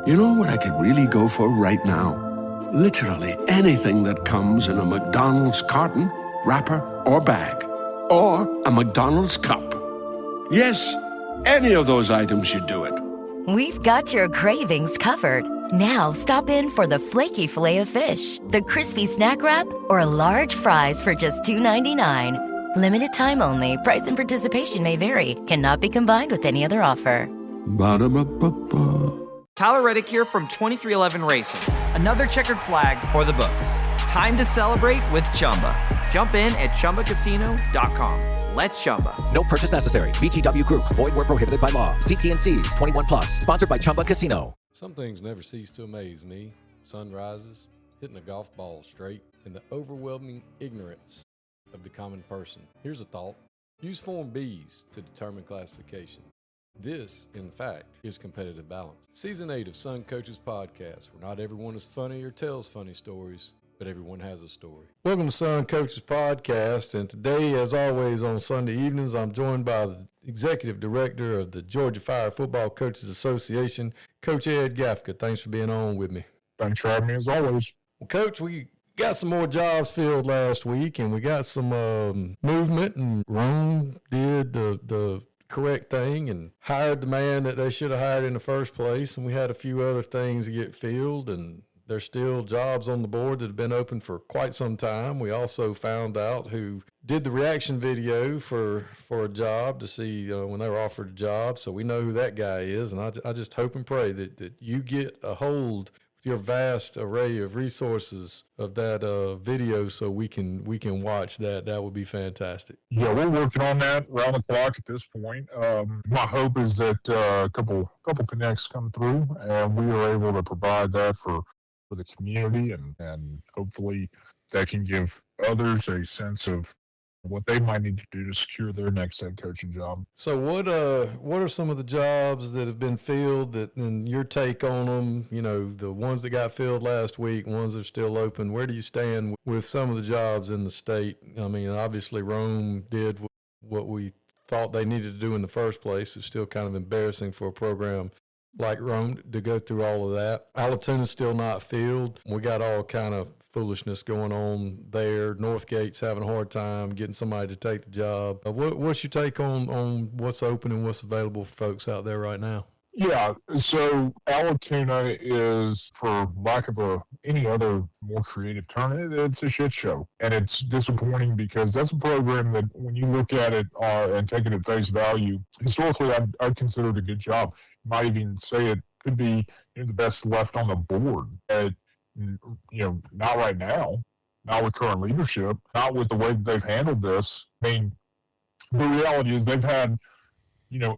You know what I could really go for right now? Literally anything that comes in a McDonald's carton, wrapper, or bag. Or a McDonald's cup. Yes, any of those items should do it. We've got your cravings covered. Now stop in for the flaky Filet-O-Fish, the crispy snack wrap, or large fries for just $2.99. Limited time only. Price and participation may vary. Cannot be combined with any other offer. Ba-da-ba-ba-ba. Tyler Reddick here from 2311 Racing. Another checkered flag for the books. Time to celebrate with Chumba. Jump in at ChumbaCasino.com. Let's Chumba. No purchase necessary. VGW Group. Void where prohibited by law. See T&Cs. 21 plus. Sponsored by Chumba Casino. Some things never cease to amaze me. Sunrises, hitting a golf ball straight, and the overwhelming ignorance of the common person. Here's a thought. Use Form Bs to determine classification. This, in fact, is competitive balance. Season 8 of Sun Coaches Podcast, where not everyone is funny or tells funny stories, but everyone has a story. Welcome to Sun Coaches Podcast, and today, as always on Sunday evenings, I'm joined by the Executive Director of the Georgia Fire Football Coaches Association, Coach Ed Gaffca. Thanks for being on with me. Thanks for having me, as always. Well, Coach, we got some more jobs filled last week, and we got some movement, and Rome did the correct thing and hired the man that they should have hired in the first place, and we had a few other things to get filled, and there's still jobs on the board that have been open for quite some time. We also found out who did the reaction video for a job to see when they were offered a job, so we know who that guy is, and I just hope and pray that you get a hold your vast array of resources of that video so we can watch that. That would be fantastic. Yeah, we're working on that around the clock at this point. My hope is that a couple connects come through and we are able to provide that for the community, and hopefully that can give others a sense of what they might need to do to secure their next head coaching job. So what are some of the jobs that have been filled that, and your take on them, the ones that got filled last week, ones that are still open? Where do you stand with some of the jobs in the state? I mean, obviously Rome did what we thought they needed to do in the first place. It's still kind of embarrassing for a program like Rome to go through all of that. Alatona's still not filled. We got all kind of foolishness going on there. Northgate's having a hard time getting somebody to take the job. What's your take on what's open and what's available for folks out there right now? Yeah, so Alatona is, for lack of any other more creative term, it's a shit show. And it's disappointing because that's a program that when you look at it and take it at face value, historically I'd consider it a good job. Might even say it could be the best left on the board. Not right now, not with current leadership, not with the way that they've handled this. I mean, the reality is they've had,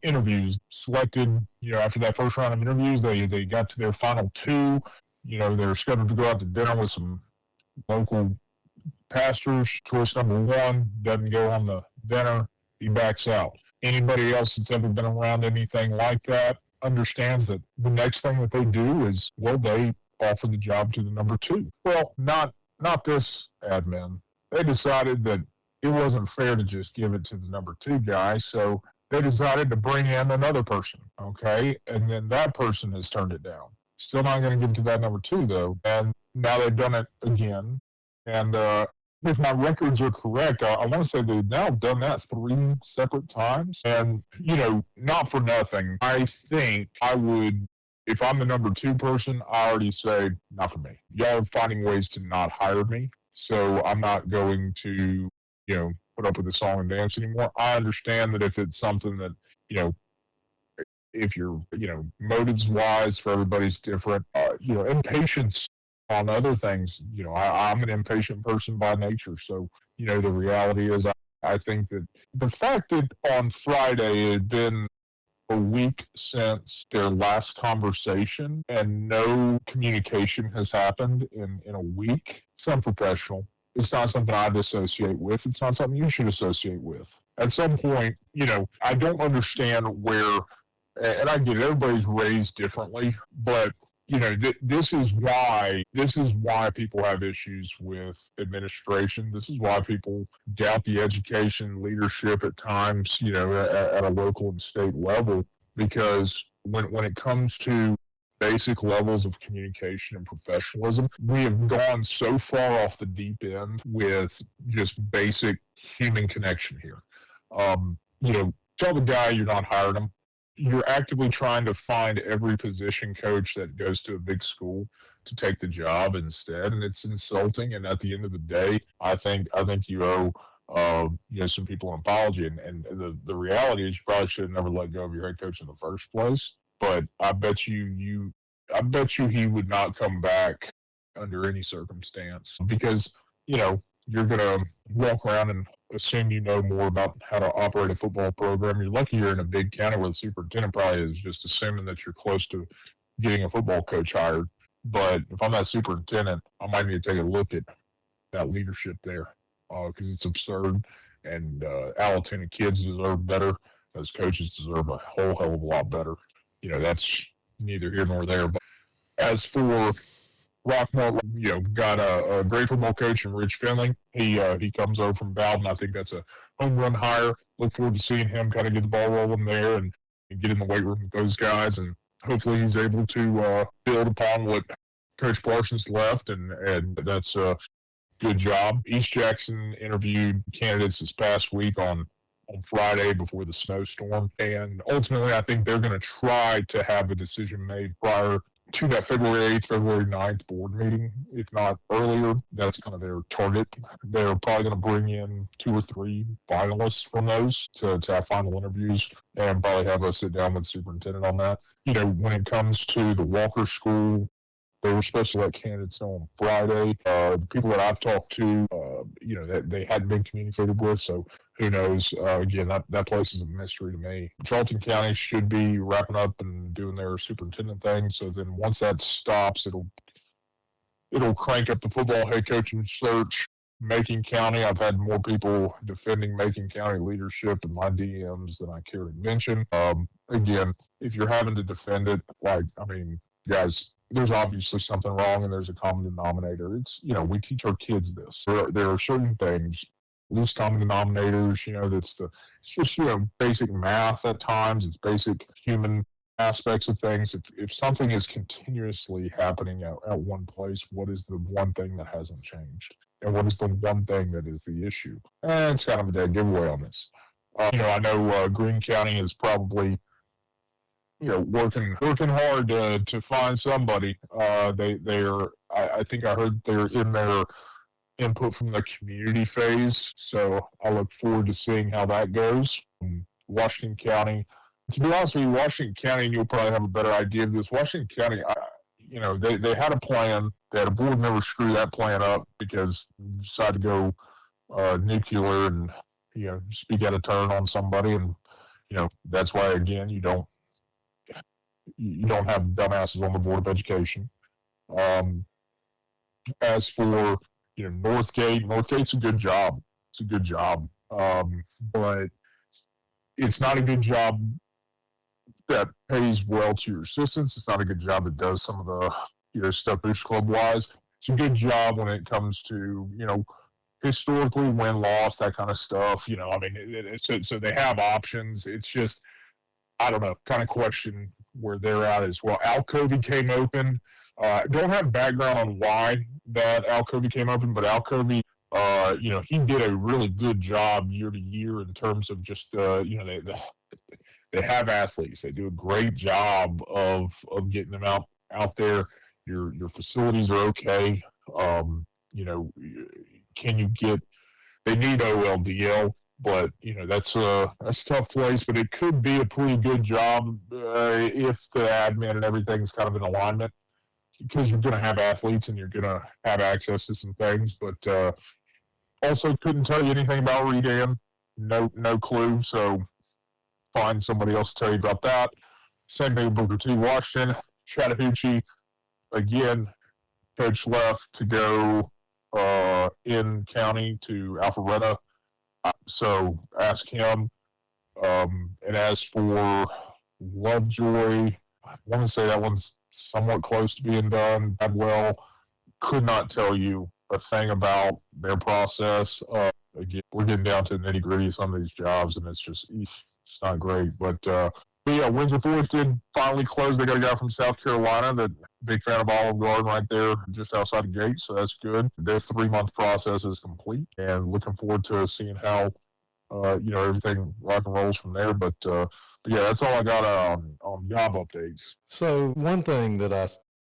interviews selected, after that first round of interviews, they got to their final two. They're scheduled to go out to dinner with some local pastors. Choice number one doesn't go on the dinner. He backs out. Anybody else that's ever been around anything like that understands that the next thing that they do is, they offer the job to the number two. Well, not this admin. They decided that it wasn't fair to just give it to the number two guy, so they decided to bring in another person, okay? And then that person has turned it down. Still not going to give it to that number two, though. And now they've done it again. And if my records are correct, I want to say they've now done that 3 separate times. And, not for nothing, I think I would, if I'm the number two person, I already say, not for me. Y'all are finding ways to not hire me, so I'm not going to, put up with the song and dance anymore. I understand that if it's something that, if you're, motives-wise for everybody's different, impatience on other things, I'm an impatient person by nature, so, the reality is I think that the fact that on Friday it had been a week since their last conversation and no communication has happened in a week, it's unprofessional. It's not something I'd associate with. It's not something you should associate with. At some point, I don't understand where, and I get it, everybody's raised differently, but this is why people have issues with administration. This is why people doubt the education leadership at times, at a local and state level, because when it comes to basic levels of communication and professionalism. We have gone so far off the deep end with just basic human connection here. Tell the guy you're not hiring him. You're actively trying to find every position coach that goes to a big school to take the job instead, and it's insulting. And at the end of the day, I think you owe some people an apology. And the reality is, you probably should have never let go of your head coach in the first place. But I bet you he would not come back under any circumstance, because you're gonna walk around and assume you know more about how to operate a football program. You're lucky you're in a big county where the superintendent probably is just assuming that you're close to getting a football coach hired. But if I'm that superintendent, I might need to take a look at that leadership there, because it's absurd. And Alatina kids deserve better. Those coaches deserve a whole hell of a lot better. That's neither here nor there. But as for Rockmore, got a great football coach in Rich Finley. He comes over from Bowden. I think that's a home run hire. Look forward to seeing him kind of get the ball rolling there and get in the weight room with those guys. And hopefully he's able to build upon what Coach Parsons left, and that's a good job. East Jackson interviewed candidates this past week on Friday before the snowstorm. And ultimately, I think they're going to try to have a decision made prior to that February 8th, February 9th board meeting, if not earlier. That's kind of their target. They're probably going to bring in 2 or 3 finalists from those to have final interviews, and probably have us sit down with the superintendent on that. When it comes to the Walker School, they were supposed to let candidates know on Friday. The people that I've talked to, that they hadn't been communicated with, so who knows? Again, that place is a mystery to me. Charlton County should be wrapping up and doing their superintendent thing. So then once that stops, it'll crank up the football head coaching search. Macon County, I've had more people defending Macon County leadership in my DMs than I care to mention. Again, if you're having to defend it, guys, there's obviously something wrong, and there's a common denominator. It's, we teach our kids this. There are certain things, least common denominators, it's just, basic math at times. It's basic human aspects of things. If something is continuously happening at one place, what is the one thing that hasn't changed? And what is the one thing that is the issue? And it's kind of a dead giveaway on this. I know Greene County is probably working hard to find somebody. I think I heard they're in their input from the community phase, so I look forward to seeing how that goes. Washington County, to be honest with you, Washington County, and you'll probably have a better idea of this. Washington County, they had a plan. They had a board member screw that plan up because they decided to go nuclear and speak out of turn on somebody, and that's why, again, you don't have dumbasses on the Board of Education. As for Northgate's a good job. It's a good job, but it's not a good job that pays well to your assistants. It's not a good job that does some of the stuff Boost Club wise. It's a good job when it comes to historically win-loss, that kind of stuff. So they have options. It's just, I don't know, kind of question where they're at as well. Alcovey came open. Don't have background on why that Alcovey came open, but Alcovey, he did a really good job year to year in terms of just, they have athletes. They do a great job of getting them out there. Your facilities are okay. Can you get? They need OLDL. But that's a tough place. But it could be a pretty good job if the admin and everything's kind of in alignment, because you're going to have athletes and you're going to have access to some things. But also couldn't tell you anything about Redan. No clue. So find somebody else to tell you about that. Same thing with Booker T. Washington, Chattahoochee. Again, coach left to go in county to Alpharetta. So ask him. And as for Lovejoy, I want to say that one's somewhat close to being done. Badwell, could not tell you a thing about their process. Again, we're getting down to the nitty gritty of some of these jobs, and it's just, it's not great. But But yeah, Windsor Forest did finally close. They got a guy from South Carolina that big fan of Olive Garden right there just outside the gate, so that's good. Their 3-month process is complete, and looking forward to seeing how everything rock and rolls from there. But yeah, that's all I got on job updates. So one thing that I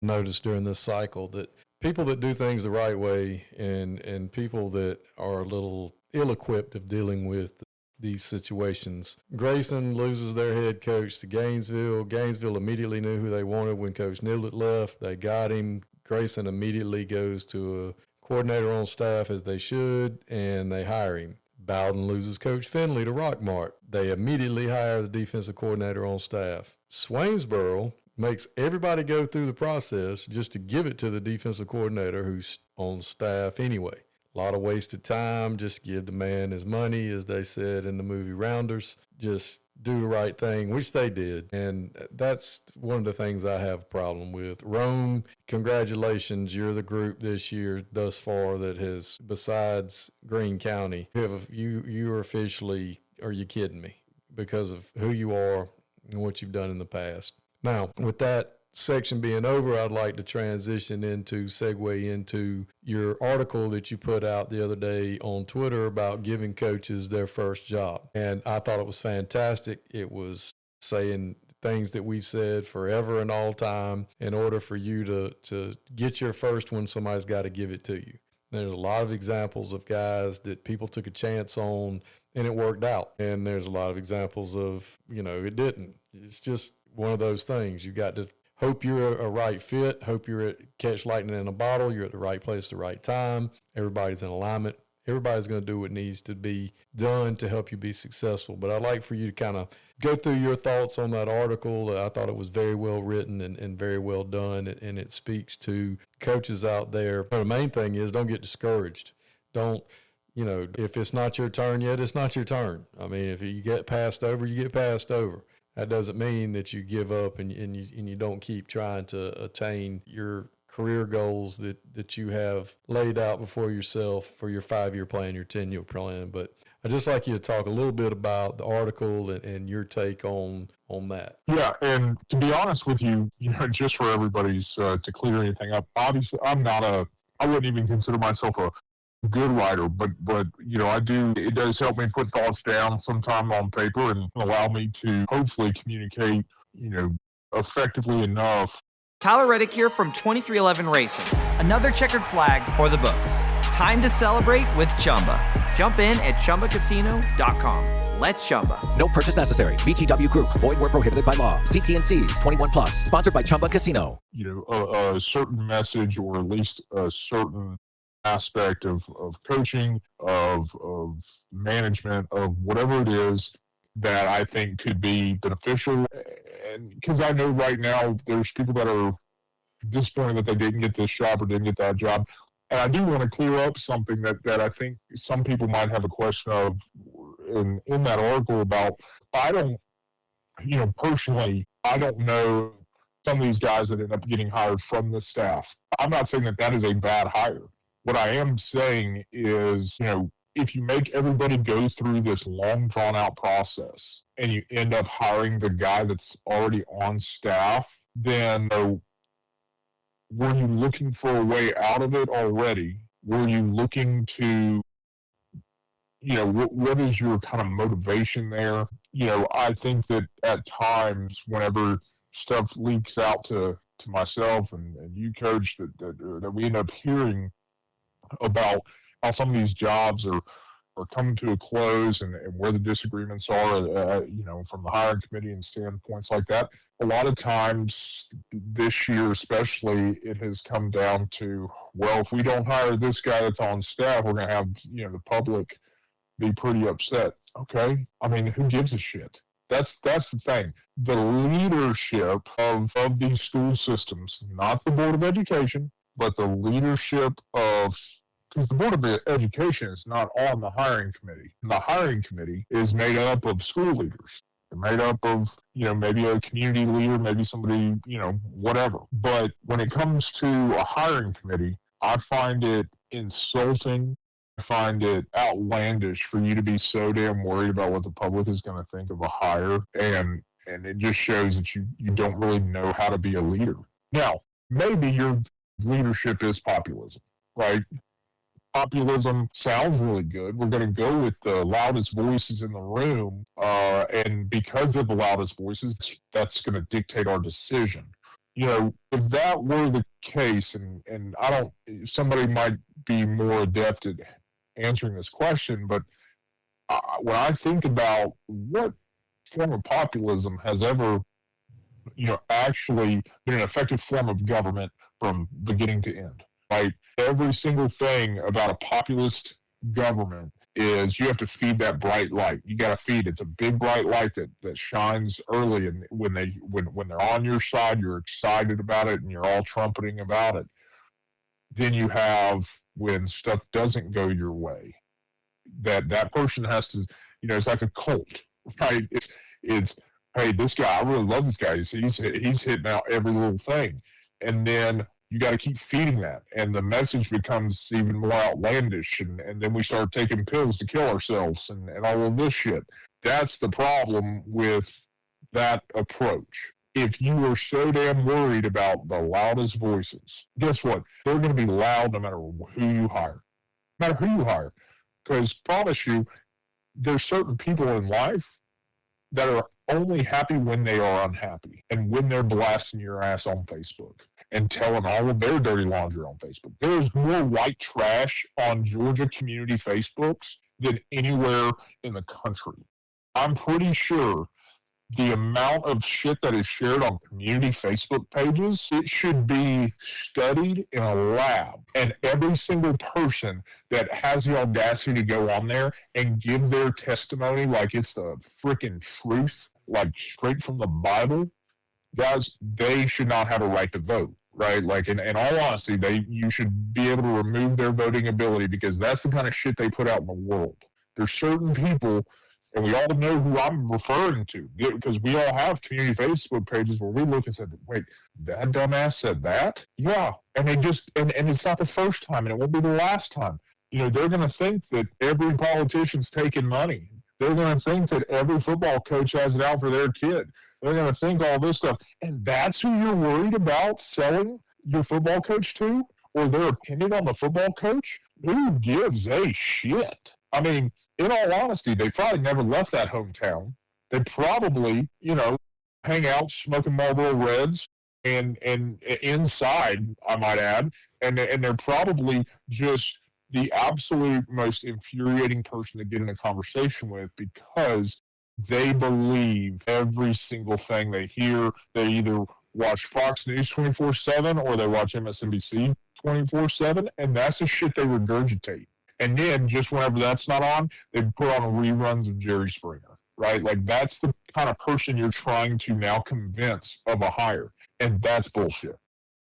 noticed during this cycle, that people that do things the right way and people that are a little ill-equipped of dealing with these situations. Grayson loses their head coach to Gainesville. Gainesville immediately knew who they wanted when Coach Niblett left. They got him. Grayson immediately goes to a coordinator on staff, as they should, and they hire him. Bowden loses Coach Finley to Rockmart. They immediately hire the defensive coordinator on staff. Swainsboro makes everybody go through the process just to give it to the defensive coordinator who's on staff anyway. A lot of wasted time. Just give the man his money, as they said in the movie Rounders. Just do the right thing, which they did. And that's one of the things I have a problem with. Rome, congratulations. You're the group this year thus far that has, besides Greene County, you are officially, are you kidding me? Because of who you are and what you've done in the past. Now, with that section being over, I'd like to segue into your article that you put out the other day on Twitter about giving coaches their first job. And I thought it was fantastic. It was saying things that we've said forever and all time. In order for you to get your first one, somebody's got to give it to you. There's a lot of examples of guys that people took a chance on and it worked out. And there's a lot of examples of, it didn't. It's just one of those things. You got to hope you're a right fit. Hope you're at catch lightning in a bottle. You're at the right place at the right time. Everybody's in alignment. Everybody's going to do what needs to be done to help you be successful. But I'd like for you to kind of go through your thoughts on that article. I thought it was very well written and very well done. And it speaks to coaches out there. The main thing is, don't get discouraged. Don't, if it's not your turn yet, it's not your turn. I mean, if you get passed over, you get passed over. That doesn't mean that you give up and you don't keep trying to attain your career goals that you have laid out before yourself for your 5-year plan, your 10-year plan. But I'd just like you to talk a little bit about the article and your take on that. Yeah, and to be honest with you, just for everybody's to clear anything up, obviously I wouldn't even consider myself a good writer, but it does help me put thoughts down sometime on paper and allow me to hopefully communicate, effectively enough. Tyler Reddick here from 2311 Racing. Another checkered flag for the books. Time to celebrate with Chumba. Jump in at ChumbaCasino.com. Let's Chumba. No purchase necessary. VGW Group. Void where prohibited by law. See T&Cs. 21 plus. Sponsored by Chumba Casino. A certain message, or at least a certain aspect of coaching, of management, of whatever it is that I think could be beneficial. And because I know right now there's people that are disappointed that they didn't get this job or didn't get that job. And I do want to clear up something that I think some people might have a question of in that article about. I don't, personally, I don't know some of these guys that end up getting hired from the staff. I'm not saying that is a bad hire. What I am saying is, if you make everybody go through this long, drawn-out process and you end up hiring the guy that's already on staff, then were you looking for a way out of it already? Were you looking to, what is your kind of motivation there? I think that at times, whenever stuff leaks out to myself and you, Coach, that we end up hearing about how some of these jobs are coming to a close and where the disagreements are, from the hiring committee and standpoints like that. A lot of times this year especially, it has come down to, well, if we don't hire this guy that's on staff, we're going to have, the public be pretty upset. Okay. I mean, who gives a shit? That's the thing. The leadership of these school systems, not the Board of Education, but the leadership of, because the Board of Education is not on the hiring committee. The hiring committee is made up of school leaders. They're made up of, maybe a community leader, maybe somebody, whatever. But when it comes to a hiring committee, I find it insulting. I find it outlandish for you to be so damn worried about what the public is going to think of a hire. And And it just shows that you don't really know how to be a leader. Now, maybe your leadership is populism, right? Populism sounds really good. We're going to go with the loudest voices in the room. And because of the loudest voices, that's going to dictate our decision. If that were the case, and somebody might be more adept at answering this question, but when I think about what form of populism has ever, actually been an effective form of government from beginning to end, right? Every single thing about a populist government is you have to feed that bright light. You got to feed. It's a big bright light that shines early, and when they're on your side, you're excited about it, and you're all trumpeting about it. Then you have when stuff doesn't go your way, that person has to, it's like a cult, right? It's hey, this guy, I really love this guy. He's hitting out every little thing, and then you got to keep feeding that, and the message becomes even more outlandish, and then we start taking pills to kill ourselves and all of this shit. That's the problem with that approach. If you are so damn worried about the loudest voices, guess what? They're going to be loud no matter who you hire. No matter who you hire. Because promise you, there's certain people in life that are only happy when they are unhappy and when they're blasting your ass on Facebook and telling all of their dirty laundry on Facebook. There's more white trash on Georgia community Facebooks than anywhere in the country. I'm pretty sure the amount of shit that is shared on community Facebook pages, it should be studied in a lab. And every single person that has the audacity to go on there and give their testimony like it's the freaking truth, like straight from the Bible, guys, they should not have a right to vote, right? Like, in all honesty, you should be able to remove their voting ability, because that's the kind of shit they put out in the world. There's certain people, and we all know who I'm referring to, because we all have community Facebook pages where we look and said, wait, that dumbass said that? Yeah. And they just, and it's not the first time, and it won't be the last time. They're going to think that every politician's taking money. They're going to think that every football coach has it out for their kid. They're going to think all this stuff. And that's who you're worried about selling your football coach to, or their opinion on the football coach? Who gives a shit? I mean, in all honesty, they probably never left that hometown. They probably, hang out smoking Marlboro Reds and inside, I might add, and they're probably just the absolute most infuriating person to get in a conversation with, because they believe every single thing they hear. They either watch Fox News 24/7 or they watch MSNBC 24/7, and that's the shit they regurgitate. And then just whenever that's not on, they put on reruns of Jerry Springer, right? Like, that's the kind of person you're trying to now convince of a hire. And that's bullshit.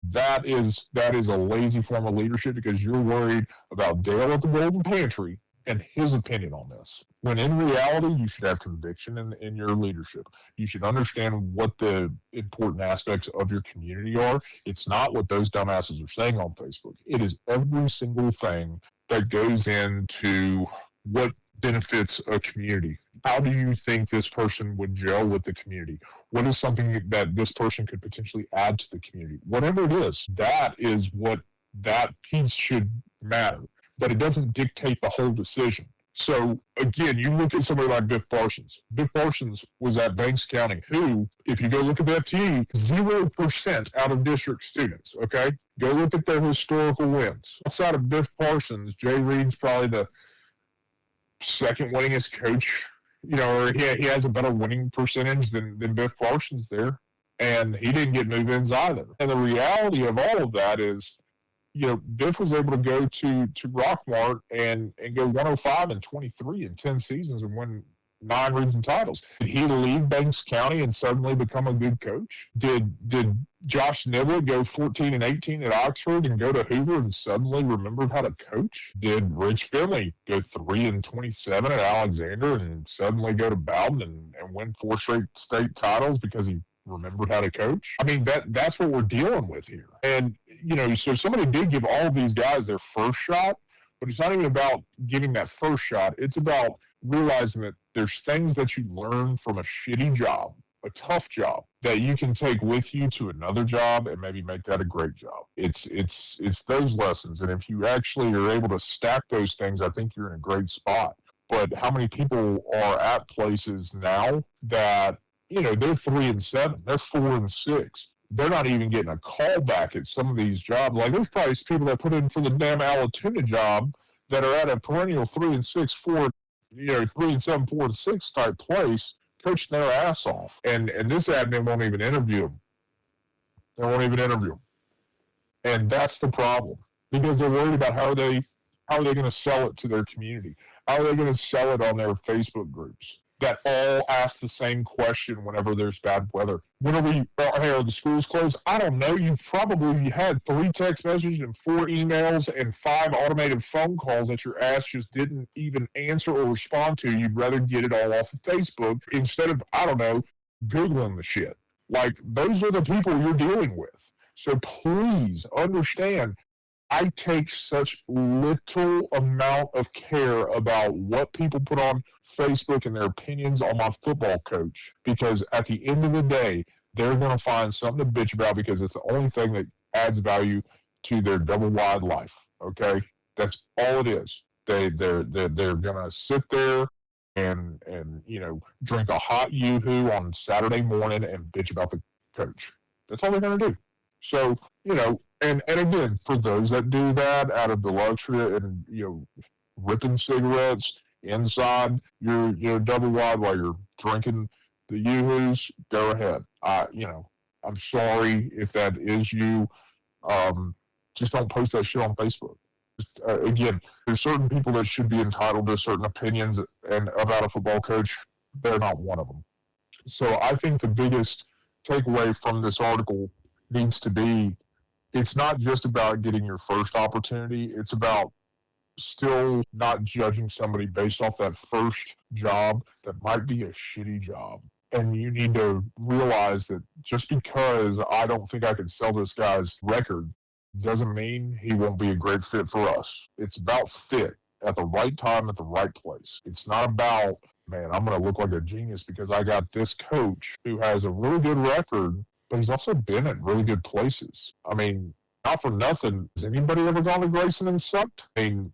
That is a lazy form of leadership, because you're worried about Dale at the Golden Pantry and his opinion on this. When in reality, you should have conviction in your leadership. You should understand what the important aspects of your community are. It's not what those dumbasses are saying on Facebook. It is every single thing that goes into what benefits a community. How do you think this person would gel with the community? What is something that this person could potentially add to the community? Whatever it is, that is what that piece should matter. But it doesn't dictate the whole decision. So, again, you look at somebody like Biff Parsons. Biff Parsons was at Banks County, who, if you go look at the FTE, 0% out of district students, okay? Go look at their historical wins. Outside of Biff Parsons, Jay Reed's probably the second winningest coach, or he has a better winning percentage than Biff Parsons there. And he didn't get move-ins either. And the reality of all of that is, Biff was able to go to Rockmart and go 105-23 in 10 seasons and win 9 region titles. Did he leave Banks County and suddenly become a good coach? Did Josh Niblett go 14-18 at Oxford and go to Hoover and suddenly remembered how to coach? Did Rich Finley go 3-27 at Alexander and suddenly go to Bowden and win 4 straight state titles because he remembered how to coach? I mean, that's what we're dealing with here. And, so somebody did give all of these guys their first shot, but it's not even about giving that first shot. It's about realizing that there's things that you learn from a shitty job a tough job that you can take with you to another job and maybe make that a great job. It's those lessons. And if you actually are able to stack those things, I think you're in a great spot. But how many people are at places now that, they're 3-7, they're 4-6. They're not even getting a call back at some of these jobs. Like, there's probably people that put in for the damn Alatoona job that are at a perennial 3-6, 3-7, 4-6 type place, coaching their ass off. And this admin won't even interview them. They won't even interview them. And that's the problem, because they're worried about how are they going to sell it to their community? How are they going to sell it on their Facebook groups that all ask the same question whenever there's bad weather? When are the schools closed? I don't know. You've probably had 3 text messages and 4 emails and 5 automated phone calls that your ass just didn't even answer or respond to. You'd rather get it all off of Facebook instead of, Googling the shit. Like, those are the people you're dealing with. So please understand, I take such little amount of care about what people put on Facebook and their opinions on my football coach, because at the end of the day, they're going to find something to bitch about because it's the only thing that adds value to their double wide life. Okay, that's all it is. They're going to sit there and drink a hot yoo-hoo on Saturday morning and bitch about the coach. That's all they're going to do. So, and again, for those that do that out of the luxury and, ripping cigarettes inside your double wide while you're drinking the yoo-hoos, go ahead. I'm sorry if that is you. Just don't post that shit on Facebook. Again, there's certain people that should be entitled to certain opinions and about a football coach. They're not one of them. So I think the biggest takeaway from this article needs to be, it's not just about getting your first opportunity. It's about still not judging somebody based off that first job that might be a shitty job. And you need to realize that just because I don't think I can sell this guy's record doesn't mean he won't be a great fit for us. It's about fit at the right time at the right place. It's not about, man, I'm going to look like a genius because I got this coach who has a really good record, but he's also been at really good places. I mean, not for nothing. Has anybody ever gone to Grayson and sucked? I mean,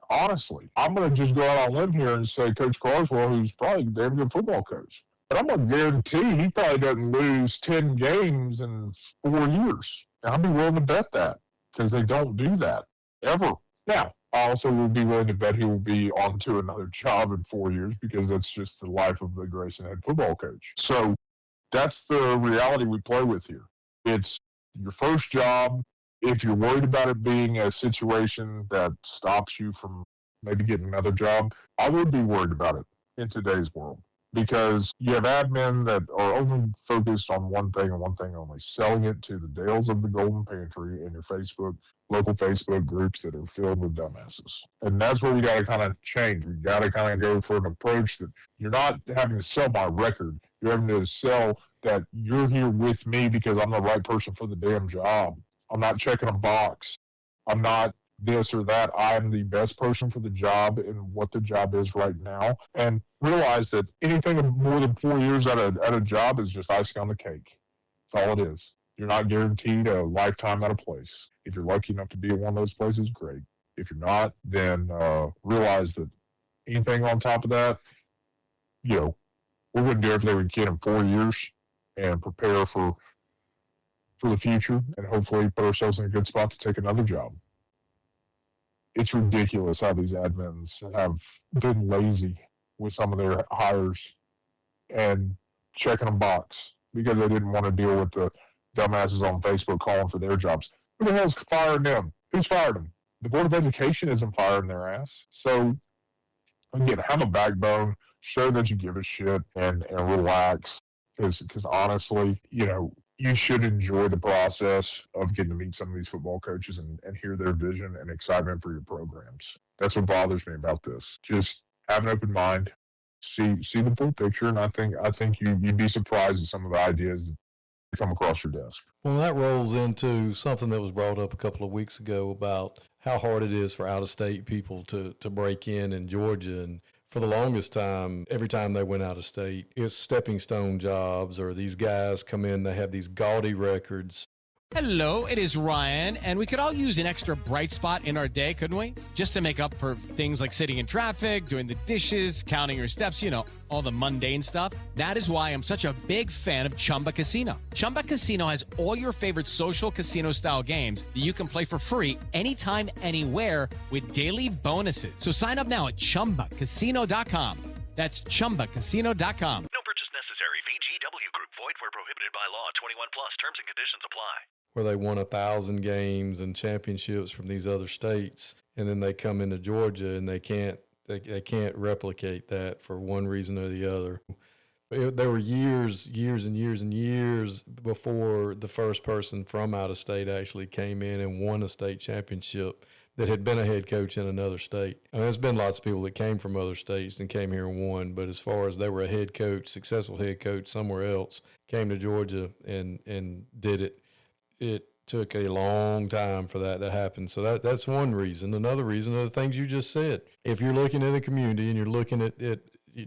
honestly, I'm going to just go out on a limb here and say Coach Carswell, who's probably a damn good football coach. But I'm going to guarantee he probably doesn't lose 10 games in 4 years. And I'd be willing to bet that, because they don't do that ever. Now, I also would be willing to bet he will be on to another job in 4 years, because that's just the life of the Grayson head football coach. So that's the reality we play with here. It's your first job. If you're worried about it being a situation that stops you from maybe getting another job, I would be worried about it in today's world, because you have admin that are only focused on one thing and one thing only, selling it to the Dales of the Golden Pantry and your local Facebook groups that are filled with dumbasses. And that's where we got to kind of change. We got to kind of go for an approach that you're not having to sell my record. You're having to sell that you're here with me because I'm the right person for the damn job. I'm not checking a box. I'm not this or that. I'm the best person for the job and what the job is right now. And realize that anything more than 4 years at a job is just icing on the cake. That's all it is. You're not guaranteed a lifetime at a place. If you're lucky enough to be at one of those places, great. If you're not, then realize that anything on top of that, we're going to do everything we can in 4 years and prepare for the future and hopefully put ourselves in a good spot to take another job. It's ridiculous how these admins have been lazy with some of their hires and checking a box because they didn't want to deal with the dumbasses on Facebook calling for their jobs. Who the hell's firing them? Who's fired them? The Board of Education isn't firing their ass. So, again, have a backbone, show that you give a shit, and relax. Because honestly, you should enjoy the process of getting to meet some of these football coaches and hear their vision and excitement for your programs. That's what bothers me about this. Just have an open mind, see the full picture, and I think you'd be surprised at some of the ideas that come across your desk. Well, that rolls into something that was brought up a couple of weeks ago about how hard it is for out-of-state people to break in Georgia. And for the longest time, every time they went out of state, it's stepping stone jobs, or these guys come in, they have these gaudy records. Hello, it is Ryan, and we could all use an extra bright spot in our day, couldn't we? Just to make up for things like sitting in traffic, doing the dishes, counting your steps, all the mundane stuff. That is why I'm such a big fan of Chumba Casino. Chumba Casino has all your favorite social casino-style games that you can play for free anytime, anywhere with daily bonuses. So sign up now at ChumbaCasino.com. That's ChumbaCasino.com. No purchase necessary. VGW Group. Void where prohibited by law. 21 plus. Terms and conditions apply. Where they won 1,000 games and championships from these other states, and then they come into Georgia and they can't replicate that for one reason or the other. There were years and years before the first person from out of state actually came in and won a state championship that had been a head coach in another state. And there's been lots of people that came from other states and came here and won, but as far as they were a head coach, successful head coach somewhere else, came to Georgia and did it. It took a long time for that to happen. So that's one reason. Another reason are the things you just said. If you're looking at the community and you're looking at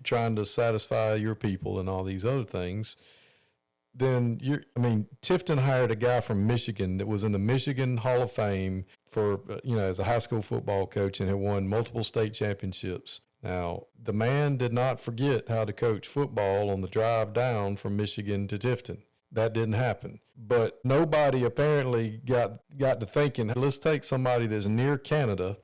trying to satisfy your people and all these other things, then Tifton hired a guy from Michigan that was in the Michigan Hall of Fame for, as a high school football coach and had won multiple state championships. Now, the man did not forget how to coach football on the drive down from Michigan to Tifton. That didn't happen. But nobody apparently got to thinking, let's take somebody that's near Canada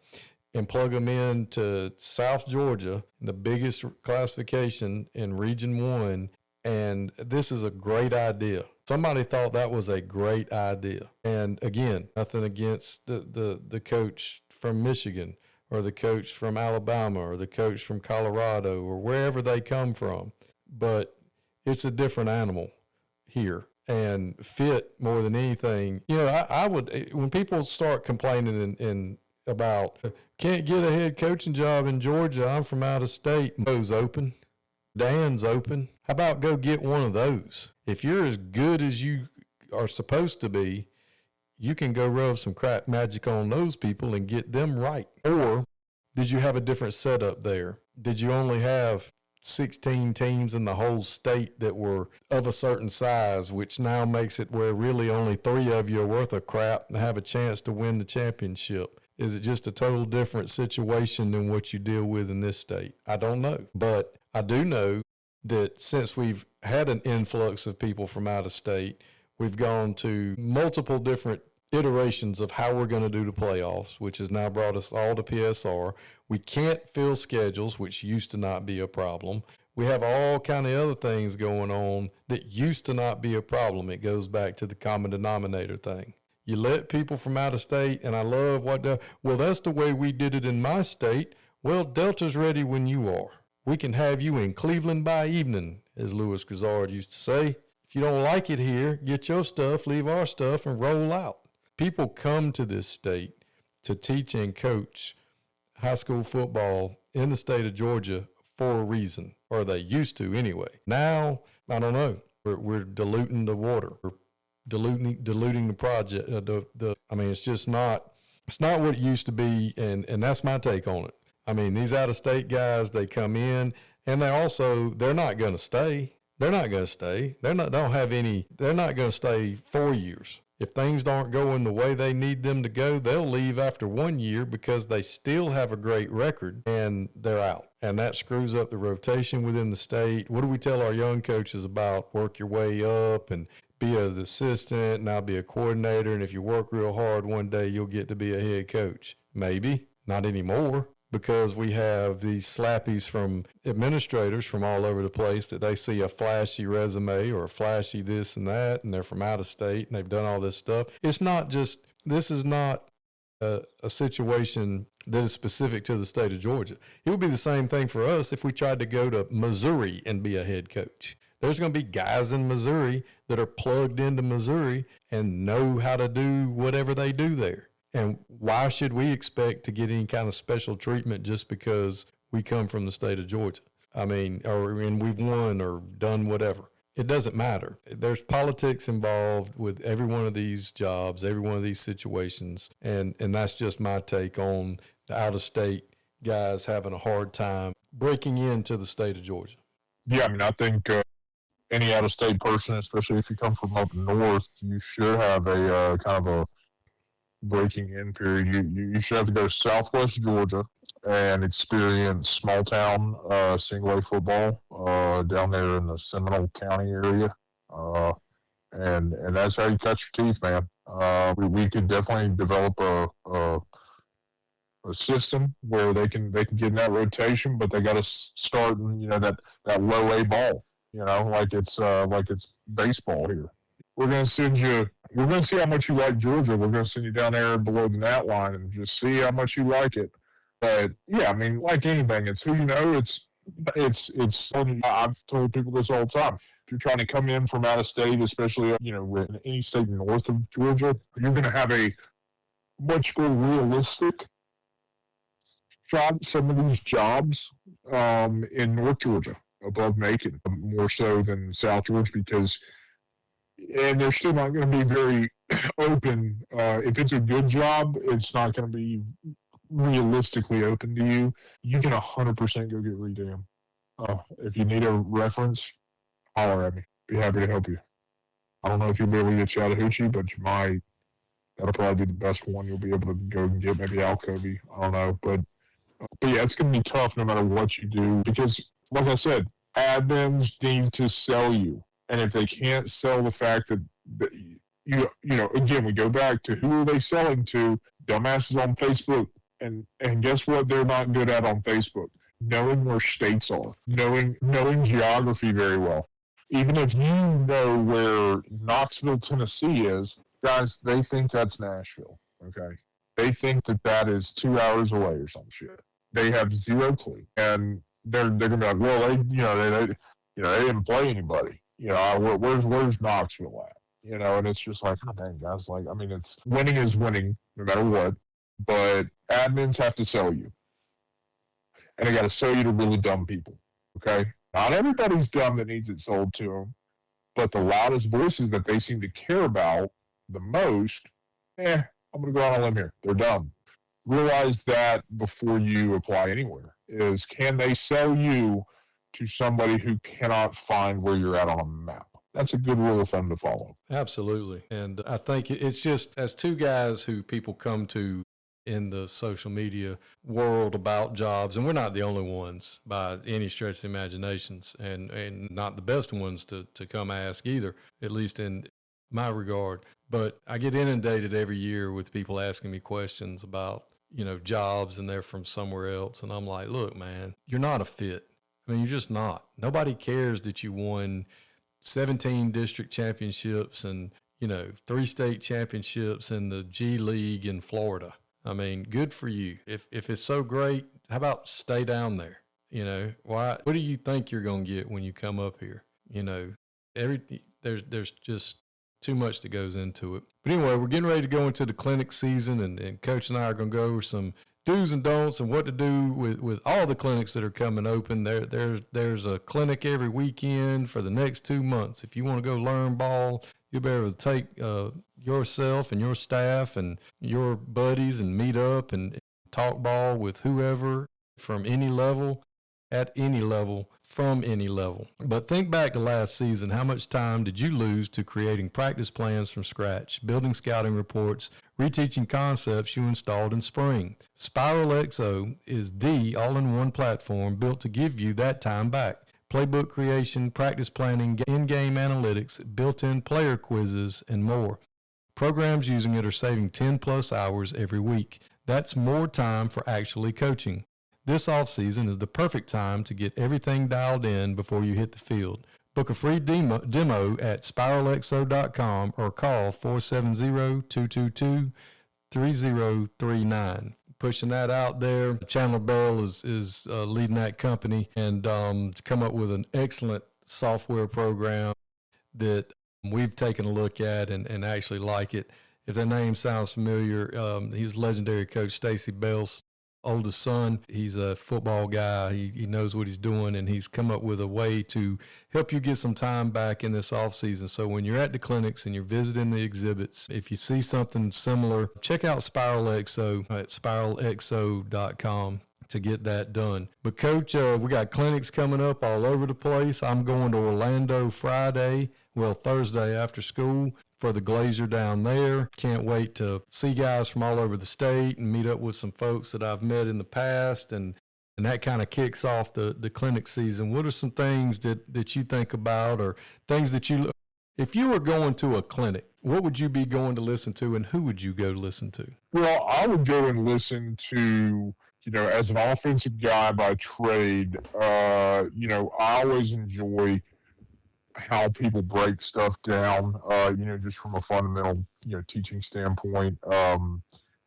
and plug them into South Georgia, the biggest classification in Region 1, and this is a great idea. Somebody thought that was a great idea. And again, nothing against the coach from Michigan or the coach from Alabama or the coach from Colorado or wherever they come from, but it's a different animal here, and fit more than anything. I would, when people start complaining and about can't get a head coaching job in Georgia, I'm from out of state. Mo's open, Dan's open. How about go get one of those? If you're as good as you are supposed to be, you can go rub some crap magic on those people and get them right. Or did you have a different setup there? Did you only have 16 teams in the whole state that were of a certain size, which now makes it where really only 3 of you are worth of crap and have a chance to win the championship? Is it just a total different situation than what you deal with in this state? I don't know. But I do know that since we've had an influx of people from out of state, we've gone to multiple different iterations of how we're going to do the playoffs, which has now brought us all to PSR. We can't fill schedules, which used to not be a problem. We have all kind of other things going on that used to not be a problem. It goes back to the common denominator thing. You let people from out of state, and I love well, that's the way we did it in my state. Well, Delta's ready when you are. We can have you in Cleveland by evening, as Louis Grizzard used to say. If you don't like it here, get your stuff, leave our stuff, and roll out. People come to this state to teach and coach high school football in the state of Georgia for a reason, or they used to anyway. Now, I don't know. We're diluting the water. We're diluting the project. It's just not. It's not what it used to be, and that's my take on it. These out-of-state guys, they come in, and they're not going to stay. They're not going to stay. They're not going to stay 4 years. If things aren't going the way they need them to go, they'll leave after 1 year because they still have a great record and they're out. And that screws up the rotation within the state. What do we tell our young coaches about? Work your way up and be an assistant, and I'll be a coordinator. And if you work real hard, one day you'll get to be a head coach. Maybe, not anymore. Because we have these slappies from administrators from all over the place that they see a flashy resume or a flashy this and that, and they're from out of state and they've done all this stuff. This is not a situation that is specific to the state of Georgia. It would be the same thing for us if we tried to go to Missouri and be a head coach. There's going to be guys in Missouri that are plugged into Missouri and know how to do whatever they do there. And why should we expect to get any kind of special treatment just because we come from the state of Georgia? And we've won or done whatever. It doesn't matter. There's politics involved with every one of these jobs, every one of these situations. And that's just my take on the out-of-state guys having a hard time breaking into the state of Georgia? Yeah, I mean, I think any out-of-state person, especially if you come from up north, you should have a kind of a breaking in period. You should have to go to Southwest Georgia and experience small town single A football down there in the Seminole County area, and that's how you cut your teeth, man. We could definitely develop a system where they can get in that rotation, but they got to start in that low A ball, like it's baseball here. We're going to send you. We're going to see how much you like Georgia. We're going to send you down there below the gnat line and just see how much you like it. But yeah, I mean, like anything, it's who you know. It's. I've told people this all the time. If you're trying to come in from out of state, especially with any state north of Georgia, you're going to have a much more realistic shot at some of these jobs in North Georgia above Macon, more so than South Georgia, and they're still not going to be very open. If it's a good job, it's not going to be realistically open to you. You can 100% go get redam. If you need a reference, holler at me. Be happy to help you. I don't know if you'll be able to get Chattahoochee, but you might. That'll probably be the best one you'll be able to go and get. Maybe Alcovey. I don't know. But yeah, it's going to be tough no matter what you do because, like I said, admins need to sell you. And if they can't sell the fact that again, we go back to who are they selling to? Dumbasses on Facebook. And guess what they're not good at on Facebook? Knowing where states are, knowing geography very well. Even if you know where Knoxville, Tennessee is, guys, they think that's Nashville, okay? They think that is 2 hours away or some shit. They have zero clue. And they're going to be like, well, they didn't play anybody. Where's Knoxville at? And it's just like, oh, dang, guys. Like, I mean, it's winning is winning no matter what, but admins have to sell you. And they got to sell you to really dumb people, okay? Not everybody's dumb that needs it sold to them, but the loudest voices that they seem to care about the most, I'm going to go out on a limb here. They're dumb. Realize that before you apply anywhere is, can they sell you to somebody who cannot find where you're at on a map? That's a good rule of thumb to follow. Absolutely. And I think it's just, as two guys who people come to in the social media world about jobs, and we're not the only ones by any stretch of the imaginations, and not the best ones to come ask either, at least in my regard. But I get inundated every year with people asking me questions about, jobs, and they're from somewhere else. And I'm like, look, man, you're not a fit. I mean, you're just not. Nobody cares that you won 17 district championships and, 3 state championships in the G League in Florida. I mean, good for you. If it's so great, how about stay down there? Why? What do you think you're going to get when you come up here? There's just too much that goes into it. But anyway, we're getting ready to go into the clinic season, and Coach and I are going to go over some do's and don'ts and what to do with all the clinics that are coming open. There's a clinic every weekend for the next 2 months. If you want to go learn ball, you'll be able to take yourself and your staff and your buddies and meet up and talk ball with whoever from any level, at any level, from any level. But think back to last season. How much time did you lose to creating practice plans from scratch, building scouting reports, reteaching concepts you installed in spring? Spiral XO is the all-in-one platform built to give you that time back. Playbook creation, practice planning, in-game analytics, built-in player quizzes, and more. Programs using it are saving 10-plus hours every week. That's more time for actually coaching. This off-season is the perfect time to get everything dialed in before you hit the field. Book a free demo at spiralxo.com or call 470-222-3039. Pushing that out there. Chandler Bell is leading that company, and come up with an excellent software program that we've taken a look at and actually like it. If that name sounds familiar, he's legendary coach Stacy Bell's oldest son. He's a football guy. He knows what he's doing, and he's come up with a way to help you get some time back in this off season. So when you're at the clinics and you're visiting the exhibits, if you see something similar, check out Spiral XO at spiralxo.com. to get that done. But Coach, we got clinics coming up all over the place. I'm going to Orlando Thursday after school for the Glazier down there. Can't wait to see guys from all over the state and meet up with some folks that I've met in the past, and that kind of kicks off the clinic season. What are some things that you think about, or things that you, if you were going to a clinic, what would you be going to listen to, and who would you go to listen to? Well, I would go and listen to, as an offensive guy by trade, I always enjoy how people break stuff down, just from a fundamental, teaching standpoint,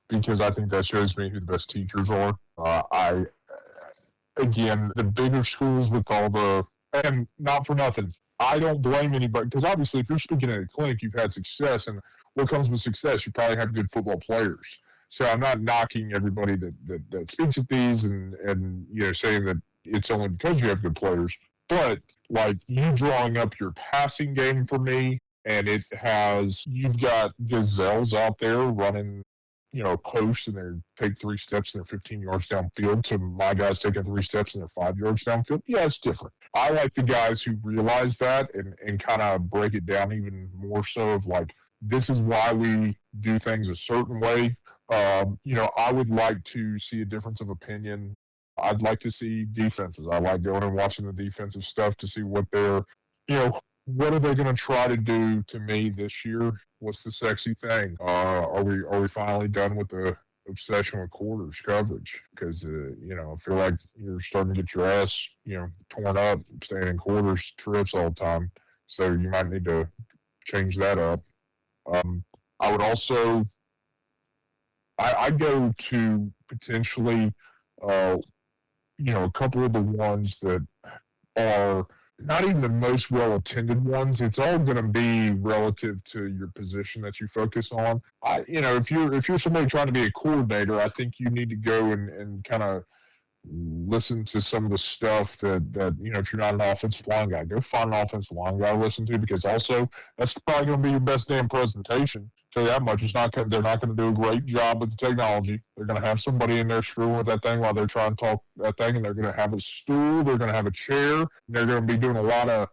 because I think that shows me who the best teachers are. Again, the bigger schools with and not for nothing, I don't blame anybody, because obviously if you're speaking at a clinic, you've had success, and what comes with success, you probably have good football players. So I'm not knocking everybody that speaks at these and saying that it's only because you have good players. But like you drawing up your passing game for me, and you've got gazelles out there running, a post, and they take 3 steps and they're 15 yards downfield. So my guys taking 3 steps and they're 5 yards downfield. Yeah, it's different. I like the guys who realize that and kind of break it down even more so of like, this is why we do things a certain way. I would like to see a difference of opinion. I'd like to see defenses. I like going and watching the defensive stuff to see what what are they going to try to do to me this year? What's the sexy thing? Are we finally done with the obsession with quarters coverage? Because I feel like you're starting to get your ass torn up staying in quarters trips all the time. So you might need to change that up. I would also I go to potentially a couple of the ones that are not even the most well-attended ones. It's all going to be relative to your position that you focus on. If you're somebody trying to be a coordinator, I think you need to go and kind of listen to some of the stuff that if you're not an offensive line guy, go find an offensive line guy to listen to, because also that's probably going to be your best damn presentation. Tell you that much. They're not going to do a great job with the technology. They're going to have somebody in there screwing with that thing while they're trying to talk that thing, and they're going to have a stool. They're going to have a chair. And they're going to be doing a lot of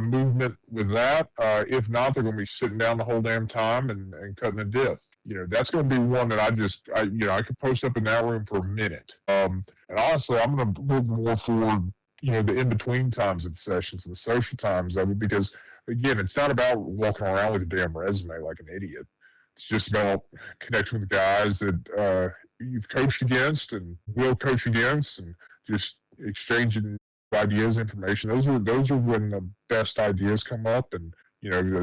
movement with that. If not, they're going to be sitting down the whole damn time and cutting a dip. That's going to be one that I could post up in that room for a minute. And honestly, I'm going to look more for the in-between times of the sessions and the social times of it, because again, it's not about walking around with a damn resume like an idiot. It's just about connecting with the guys that you've coached against and will coach against, and just exchanging ideas, information. Those are when the best ideas come up. And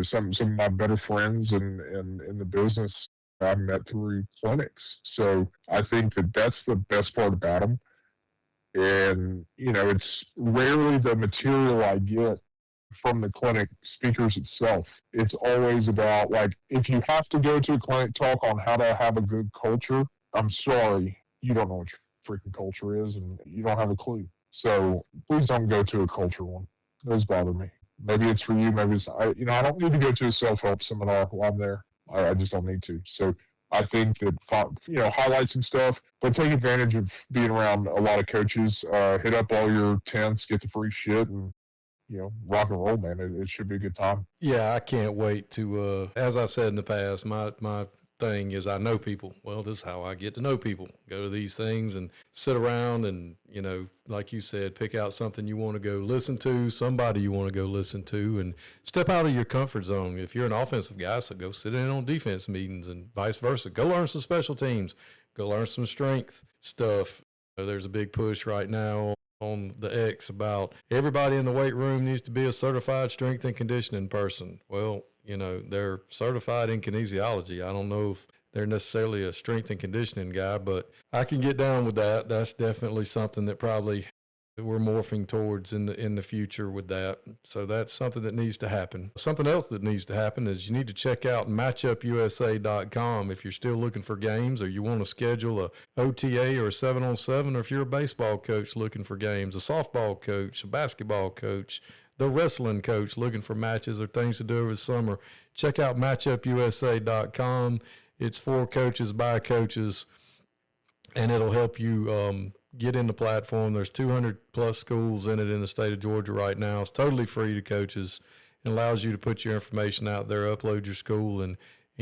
some of my better friends in the business I've met through clinics. So I think that's the best part about them. And it's rarely the material I get from the clinic speakers itself. It's always about, like, if you have to go to a clinic talk on how to have a good culture, I'm sorry, you don't know what your freaking culture is, and you don't have a clue. So please don't go to a culture one. Those bother me. Maybe it's for you. Maybe it's, I don't need to go to a self-help seminar while I'm there. I just don't need to. So I think that, highlight some stuff, but take advantage of being around a lot of coaches. Hit up all your tents, get the free shit, and rock and roll, man. It should be a good time. Yeah, I can't wait to, as I've said in the past, my thing is I know people. Well, this is how I get to know people. Go to these things and sit around and, like you said, pick out something you want to go listen to, somebody you want to go listen to, and step out of your comfort zone. If you're an offensive guy, so go sit in on defense meetings, and vice versa. Go learn some special teams. Go learn some strength stuff. There's a big push right now on the X about everybody in the weight room needs to be a certified strength and conditioning person. Well, they're certified in kinesiology. I don't know if they're necessarily a strength and conditioning guy, but I can get down with that. That's definitely something that probably we're morphing towards in the future with that. So that's something that needs to happen. Something else that needs to happen is you need to check out matchupusa.com if you're still looking for games, or you want to schedule a OTA or a 7-on-7, or if you're a baseball coach looking for games, a softball coach, a basketball coach, the wrestling coach looking for matches or things to do over the summer. Check out matchupusa.com. It's for coaches by coaches, and it'll help you get in the platform. There's 200 plus schools in it in the state of Georgia right now. It's totally free to coaches. It allows you to put your information out there, upload your school, and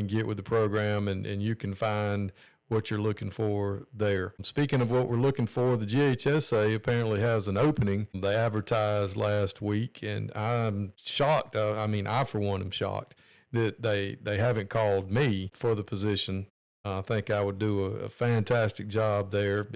get with the program, and you can find what you're looking for there. Speaking of what we're looking for, the GHSA apparently has an opening. They advertised last week, and I'm shocked. I for one am shocked that they haven't called me for the position. I think I would do a fantastic job there.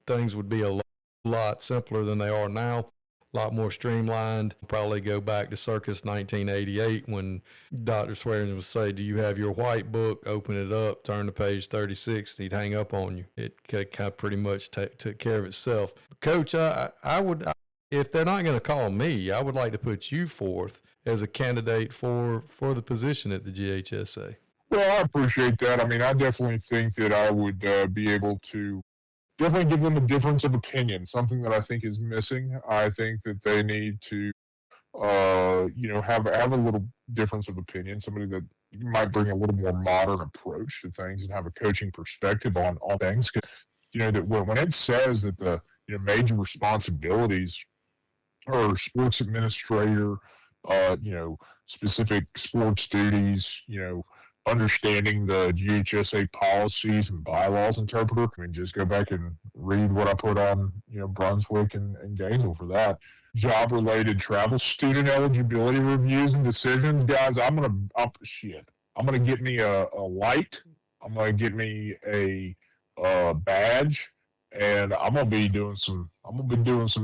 Things would be a lot simpler than they are now. A lot more streamlined. Probably go back to circus 1988 when Dr. Swearingen would say, "Do you have your white book?" Open it up, turn to page 36, and he'd hang up on you. It kind of pretty much took care of itself. Coach, I would, if they're not going to call me, I would like to put you forth as a candidate for the position at the GHSA. Well, I appreciate that. I mean, I definitely think that I would be able to definitely give them a difference of opinion, something that I think is missing. I think that they need to, have a little difference of opinion, somebody that might bring a little more modern approach to things and have a coaching perspective on things. 'Cause, that when it says that the major responsibilities are sports administrator, specific sports duties, understanding the GHSA policies and bylaws interpreter. I mean, just go back and read what I put on, Brunswick and Gainesville for that. Job-related travel, student eligibility reviews and decisions. Guys, I'm gonna get me a light. I'm gonna get me a badge, and I'm gonna be doing some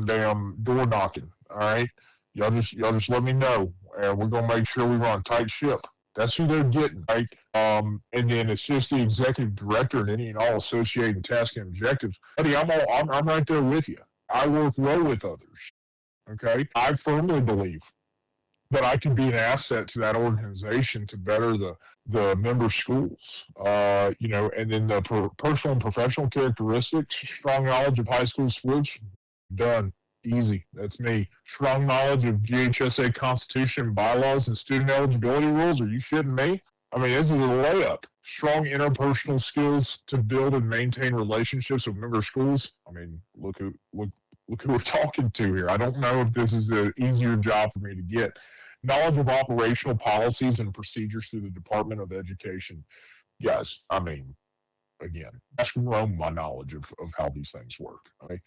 damn door knocking. All right, y'all just let me know, and we're gonna make sure we run a tight ship. That's who they're getting, right? And then it's just the executive director and any and all associated tasks and objectives. Buddy, I'm right there with you. I work well with others. Okay, I firmly believe that I can be an asset to that organization to better the member schools. And then the personal and professional characteristics, strong knowledge of high school sports, done. Easy. That's me. Strong knowledge of GHSA Constitution, bylaws, and student eligibility rules. Are you shitting me? I mean, this is a layup. Strong interpersonal skills to build and maintain relationships with member schools. I mean, look who we're talking to here. I don't know if this is an easier job for me to get. Knowledge of operational policies and procedures through the Department of Education. Yes, I mean, again, that's grown my knowledge of how these things work. Okay?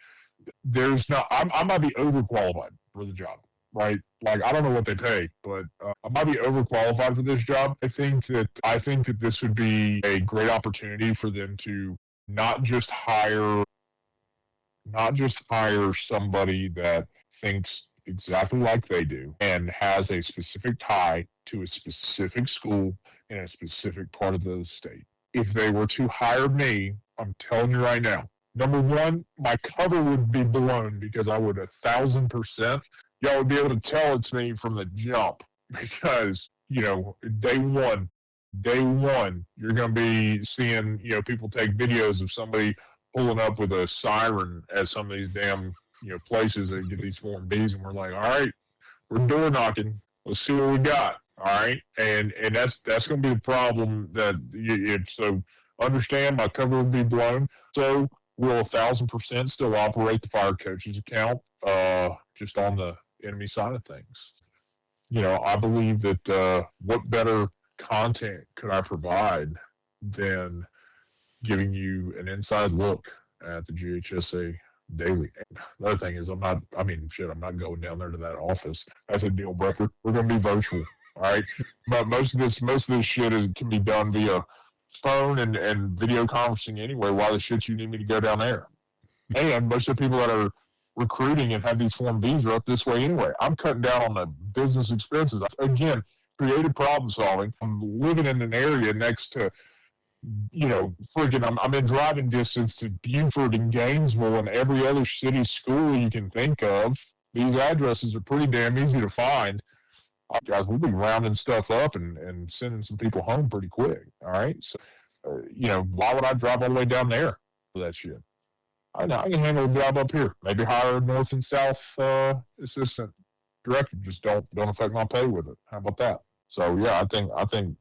I might be overqualified for the job, right? Like, I don't know what they pay, but I might be overqualified for this job. I think that this would be a great opportunity for them to not just hire somebody that thinks exactly like they do and has a specific tie to a specific school in a specific part of the state. If they were to hire me, I'm telling you right now, number one, my cover would be blown because I would 1,000%. Y'all would be able to tell it's me from the jump because, day one, you're going to be seeing, people take videos of somebody pulling up with a siren at some of these damn, places that get these Form Bs, and we're like, all right, we're door knocking. Let's see what we got. All right. And that's going to be the problem so understand my cover will be blown. So we'll 1,000% still operate the fire coach's account, just on the enemy side of things. I believe that what better content could I provide than giving you an inside look at the GHSA daily. And the other thing is I'm not going down there to that office. That's a deal breaker. We're going to be virtual. All right. But most of this shit can be done via phone and video conferencing anyway. Why the shit you need me to go down there? And most of the people that are recruiting and have these Form Bs are up this way anyway. I'm cutting down on the business expenses. Again, creative problem solving. I'm living in an area next to, I'm in driving distance to Beaufort and Gainesville and every other city school you can think of. These addresses are pretty damn easy to find. Guys, we'll be rounding stuff up and sending some people home pretty quick. All right. So, why would I drive all the way down there for that shit? I can handle a job up here. Maybe hire a north and south assistant director. Just don't affect my pay with it. How about that? So yeah, I think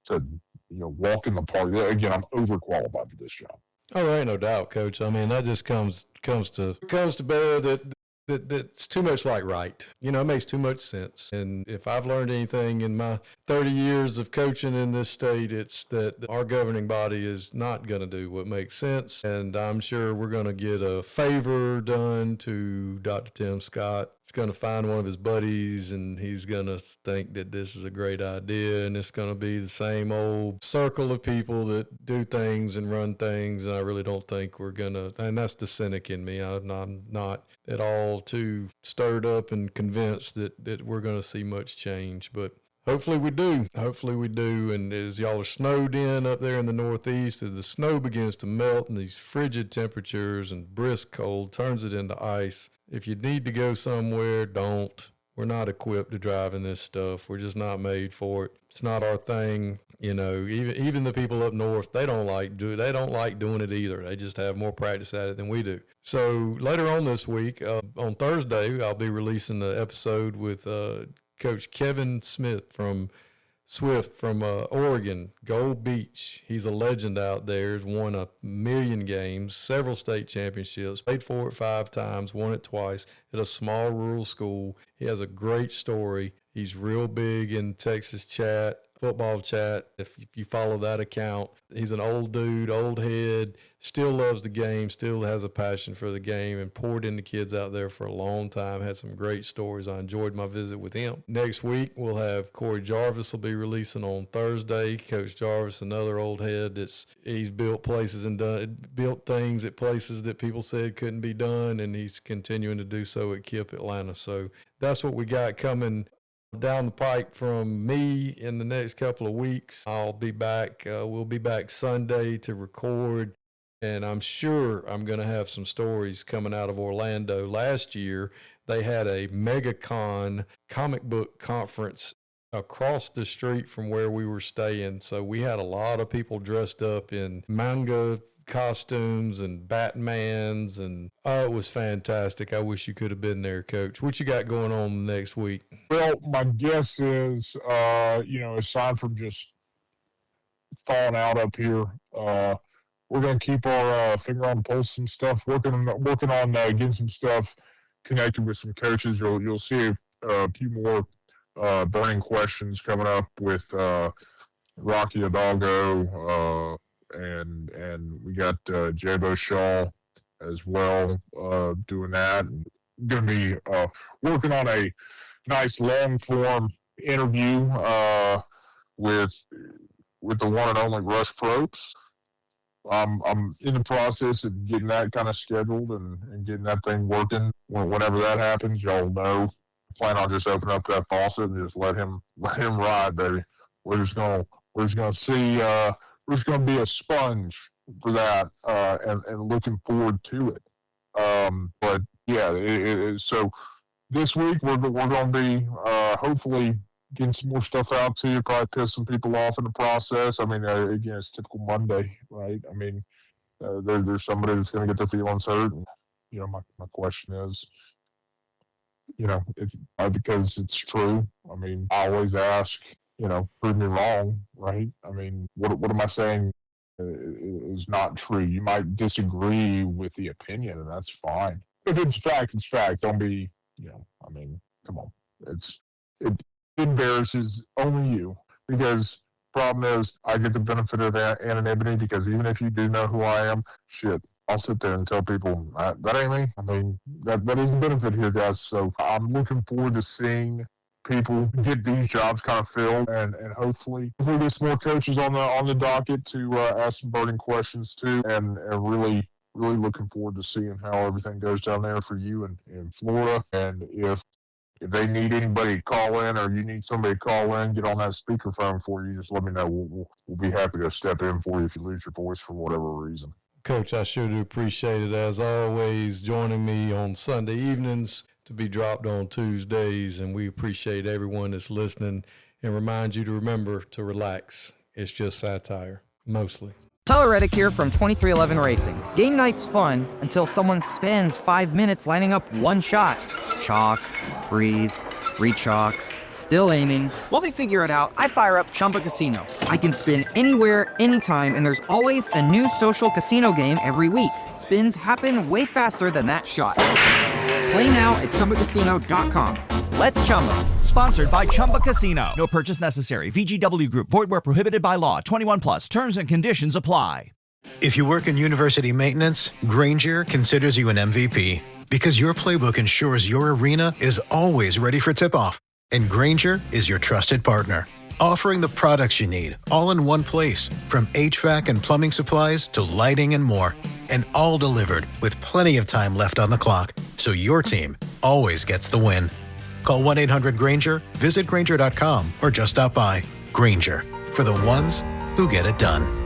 to walk in the park. Again, I'm overqualified for this job. Oh, there ain't no doubt, Coach. I mean, that just comes to bear that's too much like right. You know, it makes too much sense. And if I've learned anything in my 30 years of coaching in this state, it's that our governing body is not going to do what makes sense. And I'm sure we're going to get a favor done to Dr. Tim Scott. He's going to find one of his buddies and he's going to think that this is a great idea. And it's going to be the same old circle of people that do things and run things. And I really don't think we're going to, and that's the cynic in me. I'm not at all too stirred up and convinced that we're going to see much change. But hopefully we do. Hopefully we do. And as y'all are snowed in up there in the Northeast, as the snow begins to melt and these frigid temperatures and brisk cold turns it into ice, if you need to go somewhere, don't. We're not equipped to drive in this stuff. We're just not made for it. It's not our thing. You know, even the people up north, they don't like doing it either. They just have more practice at it than we do. So later on this week, on Thursday, I'll be releasing the episode with Coach Kevin Swift from Oregon, Gold Beach. He's a legend out there. He's won 1 million games, several state championships, played for it 5 times, won it twice at a small rural school. He has a great story. He's real big in Texas chat, football chat. If you follow that account, he's an old dude, old head, still loves the game, still has a passion for the game, and poured into kids out there for a long time. Had some great stories. I enjoyed my visit with him. Next week, we'll have Corey Jarvis will be releasing on Thursday. Coach Jarvis, another old head he's built places and built things at places that people said couldn't be done, and he's continuing to do so at KIPP Atlanta. So that's what we got coming down the pike from me in the next couple of weeks. I'll be back. We'll be back Sunday to record, and I'm sure I'm going to have some stories coming out of Orlando. Last year, they had a MegaCon comic book conference across the street from where we were staying. So we had a lot of people dressed up in manga costumes and Batmans, and it was fantastic. I wish you could have been there, Coach. What you got going on next week? Well, my guess is, aside from just falling out up here, we're going to keep our finger on the pulse and stuff, working on getting some stuff connected with some coaches. You'll see a few more burning questions coming up with Rocky Hidalgo, and we got Jabo Shaw as well doing that. And going to be working on a nice long form interview with the one and only Rush Probst. I'm in the process of getting that kind of scheduled and getting that thing working. Whenever that happens, y'all know. Plan on just opening up that faucet and just let him ride, baby. We're just gonna see. We're just gonna be a sponge for that, and looking forward to it. But yeah, so this week we're gonna be hopefully getting some more stuff out to you. Probably piss some people off in the process. I mean, again, it's typical Monday, right? I mean, there's somebody that's gonna get their feelings hurt. And, my question is, because it's true. I mean, I always ask, prove me wrong, right? I mean, what am I saying is not true? You might disagree with the opinion, and that's fine. If it's fact, it's fact. Don't be, I mean, come on. It embarrasses only you, because problem is I get the benefit of anonymity, because even if you do know who I am, shit, I'll sit there and tell people that ain't me. I mean, that is the benefit here, guys. So I'm looking forward to seeing people get these jobs kind of filled, and hopefully get some more coaches on the docket to ask some burning questions too, and really looking forward to seeing how everything goes down there for you in Florida. And if they need anybody to call in, or you need somebody to call in, get on that speakerphone for you, just let me know. We'll be happy to step in for you if you lose your voice for whatever reason. Coach, I sure do appreciate it, as always, joining me on Sunday evenings to be dropped on Tuesdays, and we appreciate everyone that's listening, and remind you to remember to relax. It's just satire, mostly. Tyler Reddick here from 2311 Racing. Game night's fun until someone spends 5 minutes lining up one shot. Chalk, breathe, re-chalk, Still aiming. While they figure it out, I fire up Chumba Casino. I can spin anywhere, anytime, and there's always a new social casino game every week. Spins happen way faster than that shot. Play now at ChumbaCasino.com. Let's Chumba. Sponsored by Chumba Casino. No purchase necessary. VGW Group. Void where prohibited by law. 21 plus. Terms and conditions apply. If you work in university maintenance, Grainger considers you an MVP because your playbook ensures your arena is always ready for tip-off. And Grainger is your trusted partner, offering the products you need all in one place, from HVAC and plumbing supplies to lighting and more. And all delivered with plenty of time left on the clock, so your team always gets the win. Call 1-800-GRAINGER, visit Grainger.com, or just stop by. Grainger, for the ones who get it done.